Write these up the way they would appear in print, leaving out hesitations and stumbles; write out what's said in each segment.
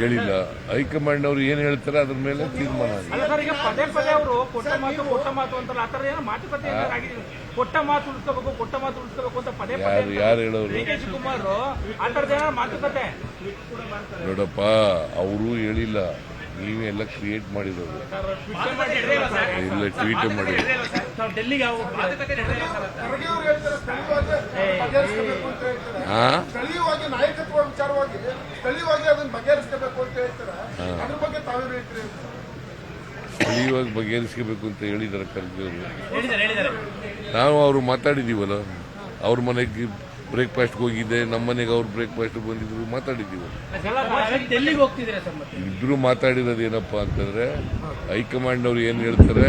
ಹೇಳಿಲ್ಲ. ಹೈಕಮಾಂಡ್ ಅವರು ಏನು ಹೇಳ್ತಾರೆ ಅದ್ರ ಮೇಲೆ ತೀರ್ಮಾನ ಈಗ ಪದೇ ಪದೇ ಅವರು ಕೊಟ್ಟ ಮಾತು ಅಂತಲ್ಲ ಆ ಥರ ಏನೋ ಮಾತುಕತೆ ಕೊಟ್ಟ ಮಾತು ಉಳಿಸ್ಕೋಬೇಕು ಅಂತ ಪದೇ ಪದೇ ಯಾರು ಹೇಳೋರು? ಡಿ ಕೆ ಶಿವಕುಮಾರ್ ಆ ಥರದ ಮಾತುಕತೆ ನೋಡಪ್ಪ, ಅವರು ಹೇಳಿಲ್ಲ, ನೀವೆಲ್ಲ ಕ್ರಿಯೇಟ್ ಮಾಡಿರೋದು. ಇಲ್ಲ, ಟ್ವೀಟ್ ಮಾಡಿರೋದು. ಡೆಲ್ಲಿಗೆ ಸ್ಥಳೀಯವಾಗಿ ನಾಯಕತ್ವ ವಿಚಾರವಾಗಿ ಸ್ಥಳೀಯವಾಗಿ ಅದನ್ನ ಬಗೆಹರಿಸಬೇಕು ಅಂತ ಹೇಳ್ತಾರೆ. ಅದ್ರ ಬಗ್ಗೆ ತಾವೇನು ಹೇಳ್ತೀರಿ? ಸ್ಥಳೀಯವಾಗಿ ಬಗೆಹರಿಸಬೇಕು ಅಂತ ಹೇಳಿದಾರೆ ಖರ್ಗೆಯವರು. ನಾವು ಅವರು ಮಾತಾಡಿದೀವಲ್ಲ, ಅವ್ರ ಮನೆಗೆ ಬ್ರೇಕ್ಫಾಸ್ಟ್ಗೆ ಹೋಗಿದ್ದೆ, ನಮ್ಮ ಮನೆಗೆ ಅವ್ರು ಬ್ರೇಕ್ಫಾಸ್ಟ್ ಬಂದಿದ್ರು, ಮಾತಾಡಿದ್ದೀವಿ. ಇಬ್ರು ಮಾತಾಡಿರೋದು ಏನಪ್ಪಾ ಅಂತಂದ್ರೆ ಹೈಕಮಾಂಡ್ ಅವ್ರು ಏನ್ ಹೇಳ್ತಾರೆ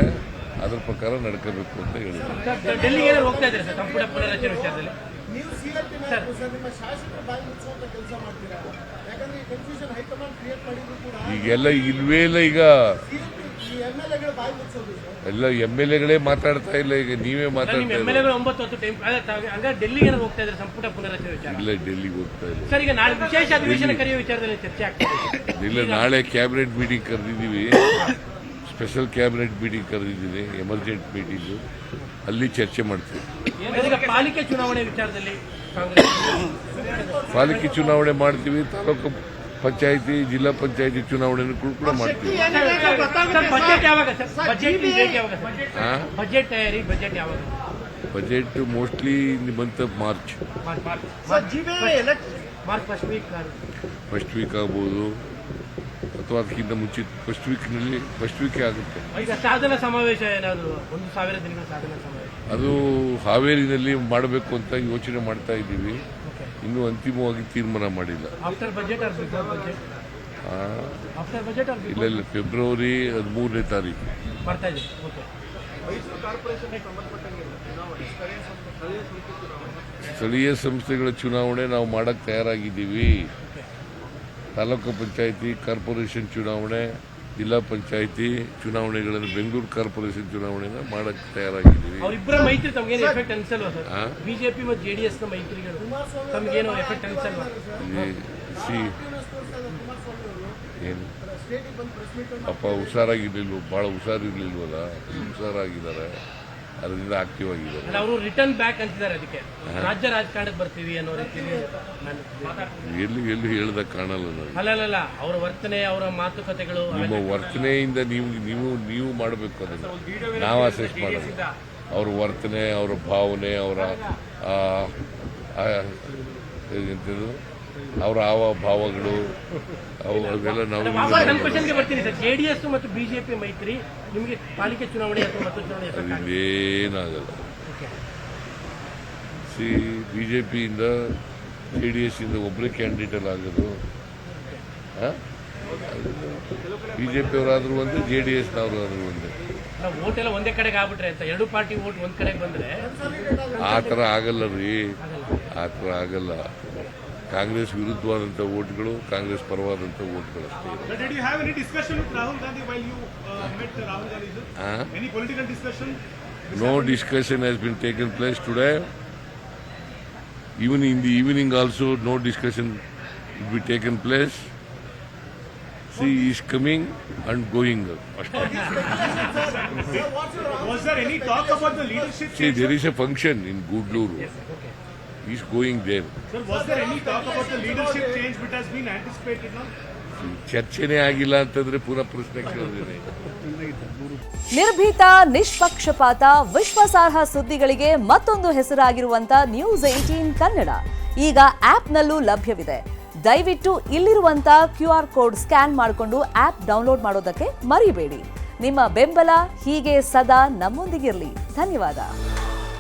ಅದ್ರ ಪ್ರಕಾರ ನಡ್ಕೋಬೇಕು ಅಂತ ಹೇಳಿದ್ರು. ನೀವು ಸಿಆರ್ಪಿ ನಿಮ್ಮ ಶಾಸಕರ ಬಾಯಿ ಮುಚ್ಚುವಂತ ಕೆಲಸ ಮಾಡ್ತೀರಾ? ಯಾಕಂದ್ರೆ ಈ ಕನ್ಫ್ಯೂಷನ್ ಹೈಕಮಾಂಡ್ ಕ್ರಿಯೇಟ್ ಮಾಡಿದ್ರು ಕೂಡ ಈಗೆಲ್ಲ ಇಲ್ವೇ ಇಲ್ಲ. ಈಗ ಎಂಎಲ್ಎಗಳು ಬಾಯಿ ಮುಚ್ಚೋದು ಎಲ್ಲ ಎಂಎಲ್ಎಗಳೇ ಮಾತಾಡ್ತಾ ಇಲ್ಲ. ಈಗ ನೀವೇ ಮಾತಾಡ್ತಾ ಇಲ್ಲ. ಇಲ್ಲ, ಡೆಲ್ಲಿಗೆ ಹೋಗ್ತಾ ಇಲ್ಲ. ನಾಳೆ ಕ್ಯಾಬಿನೆಟ್ ಮೀಟಿಂಗ್ ಕರೆದಿದ್ದೀವಿ, ಸ್ಪೆಷಲ್ ಕ್ಯಾಬಿನೆಟ್ ಮೀಟಿಂಗ್ ಕರೆದಿದ್ದೀನಿ, ಎಮರ್ಜೆಂಟ್ ಮೀಟಿಂಗ್. ಅಲ್ಲಿ ಚರ್ಚೆ ಮಾಡ್ತೀವಿ. ಪಾಲಿಕೆ ಚುನಾವಣೆ ವಿಚಾರದಲ್ಲಿ ಪಾಲಿಕೆ ಚುನಾವಣೆ ಮಾಡ್ತೀವಿ, ತಾಲೂಕು ಪಂಚಾಯಿತಿ, ಜಿಲ್ಲಾ ಪಂಚಾಯಿತಿ ಚುನಾವಣೆ ಕೂಡ ಮಾಡ್ತೀವಿ. ಬಜೆಟ್ ತಯಾರಿ, ಬಜೆಟ್ ಯಾವಾಗ? Budget mostly in the month of March first week ಆಗ್ಬೋದು, ಅಥವಾ ಅದಕ್ಕಿಂತ ಮುಂಚಿತ ಫಸ್ಟ್ ವೀಕ್ ಆಗುತ್ತೆ. ಈಗ ಸಾಧನಾ ಸಮಾವೇಶ ಏನಾದ್ರು 1000 ದಿನಗಳ ಸಾಧನಾ ಸಮಾವೇಶ ಅದು ಹಾವೇರಿನಲ್ಲಿ ಮಾಡಬೇಕು ಅಂತ ಯೋಚನೆ ಮಾಡ್ತಾ ಇದ್ದೀವಿ. ಇನ್ನೂ ಅಂತಿಮವಾಗಿ ತೀರ್ಮಾನ ಮಾಡಿಲ್ಲ. ಆಫ್ಟರ್ ಬಜೆಟ್ ಇಲ್ಲ, ಫೆಬ್ರವರಿ 13ನೇ ತಾರೀಕು ಬರ್ತಾ ಇದೆ. ಸ್ಥಳೀಯ ಸಂಸ್ಥೆಗಳ ಚುನಾವಣೆ ನಾವು ಮಾಡಕ್ ತಯಾರಾಗಿದ್ದೀವಿ. ತಾಲೂಕು ಪಂಚಾಯಿತಿ, ಕಾರ್ಪೊರೇಷನ್ ಚುನಾವಣೆ, ಜಿಲ್ಲಾ ಪಂಚಾಯಿತಿ ಚುನಾವಣೆಗಳನ್ನು, ಬೆಂಗಳೂರು ಕಾರ್ಪೊರೇಷನ್ ಚುನಾವಣೆನ ಮಾಡಕ್ ತಯಾರಾಗಿದ್ದೀವಿ. ಅವರಿಬ್ಬರ ಮೈತ್ರಿ ತಮಗೇನು ಎಫೆಕ್ಟ್ ಅನ್ಸಲ್ವಾ ಸರ್? ಬಿಜೆಪಿ ಮತ್ತು ಜೆಡಿಎಸ್ ನ ಮೈತ್ರಿಗಳು ತಮಗೇನು ಎಫೆಕ್ಟ್ ಅನ್ಸಲ್ವಾ? ಏನು ಅಪ್ಪ ಹುಷಾರಾಗಿರ್ಲಿಲ್ವ? ಬಹಳ ಹುಷಾರಿರ್ಲಿಲ್ವಲ್ಲ, ಹುಷಾರಾಗಿದ್ದಾರೆ, ಅದರಿಂದ ಆಕ್ಟಿವ್ ಆಗಿದ್ದಾರೆ. ಅವರು ರಿಟರ್ನ್ ಬ್ಯಾಕ್ ಅಂತಿದ್ದಾರೆ. ಅದಕ್ಕೆ ರಾಜ್ಯ ರಾಜಕಾರಣಕ್ಕೆ ಬರ್ತೀವಿ ಅನ್ನೋ ರೀತಿಯಲ್ಲಿ ಎಲ್ಲಿ ಹೇಳ್ದ ಕಾಣಲ್ಲ ನಾನು. ಅಲ್ಲ, ಅವರ ವರ್ತನೆ, ಅವರ ಮಾತುಕತೆಗಳು, ನಿಮ್ಮ ವರ್ತನೆಯಿಂದ ನೀವು ಮಾಡಬೇಕು, ಅದನ್ನು ನಾವು ಅಸೆಸ್ ಮಾಡೋದು. ಅವ್ರ ವರ್ತನೆ, ಅವರ ಭಾವನೆ, ಅವರ ಎಂಥದ್ದು, ಅವರ ಭಾವಗಳು, ಅವೆಲ್ಲ ನಾವು. ನನ್ನ ಕ್ವಶನ್ಗೆ ಬರ್ತೀನಿ ಸರ್. ಜೆಡಿಎಸ್ ಮತ್ತು ಬಿಜೆಪಿ ಮೈತ್ರಿ ನಿಮಗೆ ಪಾಲಿಕೆ ಚುನಾವಣೆ ಅಥವಾ ಮತ ಚುನಾವಣೆ ಏನಾಗಲ್ಲ. ಬಿಜೆಪಿಯಿಂದ ಜೆಡಿಎಸ್ ಇಂದ ಒಬ್ಬರೇ ಕ್ಯಾಂಡಿಡೇಟ್ ಆಗೋದು. ಬಿಜೆಪಿ ಅವರಾದ್ರೂ ಒಂದೇ, ಜೆಡಿಎಸ್ ನವರಾದ್ರೂ ಒಂದೇ. ವೋಟ್ ಎಲ್ಲ ಒಂದೇ ಕಡೆಗೆ ಆಗ್ಬಿಟ್ರೆ ಅಂತ, ಎರಡು ಪಾರ್ಟಿ ವೋಟ್ ಒಂದ್ ಕಡೆಗೆ ಬಂದ್ರೆ ಆ ಥರ ಆಗಲ್ಲ ರೀ, ಆ ಥರ ಆಗಲ್ಲ. ಕಾಂಗ್ರೆಸ್ ವಿರುದ್ಧವಾದಂಥ ವೋಟ್ಗಳು, ಕಾಂಗ್ರೆಸ್ ಪರವಾದಂಥ ವೋಟ್ಗಳು ಅಷ್ಟೇ. No discussion has been taken place today. Even in the evening also, no discussion will be taken place. See, he is coming and going. Was there any talk about the leadership? See, there is a function in Gudluru. He is going there. Sir, was there any talk about the leadership change which has been anticipated now? ಚರ್ಚೆನೇ ಆಗಿಲ್ಲ ಅಂತಂದ್ರೆ ಪೂರಾ ಪ್ರಶ್ನೆ ಕೇಳಿದ್ರೆ. ನಿರ್ಭೀತ, ನಿಷ್ಪಕ್ಷಪಾತ, ವಿಶ್ವಾಸಾರ್ಹ ಸುದ್ದಿಗಳಿಗೆ ಮತ್ತೊಂದು ಹೆಸರಾಗಿರುವಂತ News18 Kannada ಈಗ ಆಪ್ನಲ್ಲೂ ಲಭ್ಯವಿದೆ. ದಯವಿಟ್ಟು ಇಲ್ಲಿರುವಂತ QR ಕೋಡ್ ಸ್ಕ್ಯಾನ್ ಮಾಡಿಕೊಂಡು ಆಪ್ ಡೌನ್ಲೋಡ್ ಮಾಡೋದಕ್ಕೆ ಮರಿಬೇಡಿ. ನಿಮ್ಮ ಬೆಂಬಲ ಹೀಗೆ ಸದಾ ನಮ್ಮೊಂದಿಗಿರಲಿ. ಧನ್ಯವಾದ.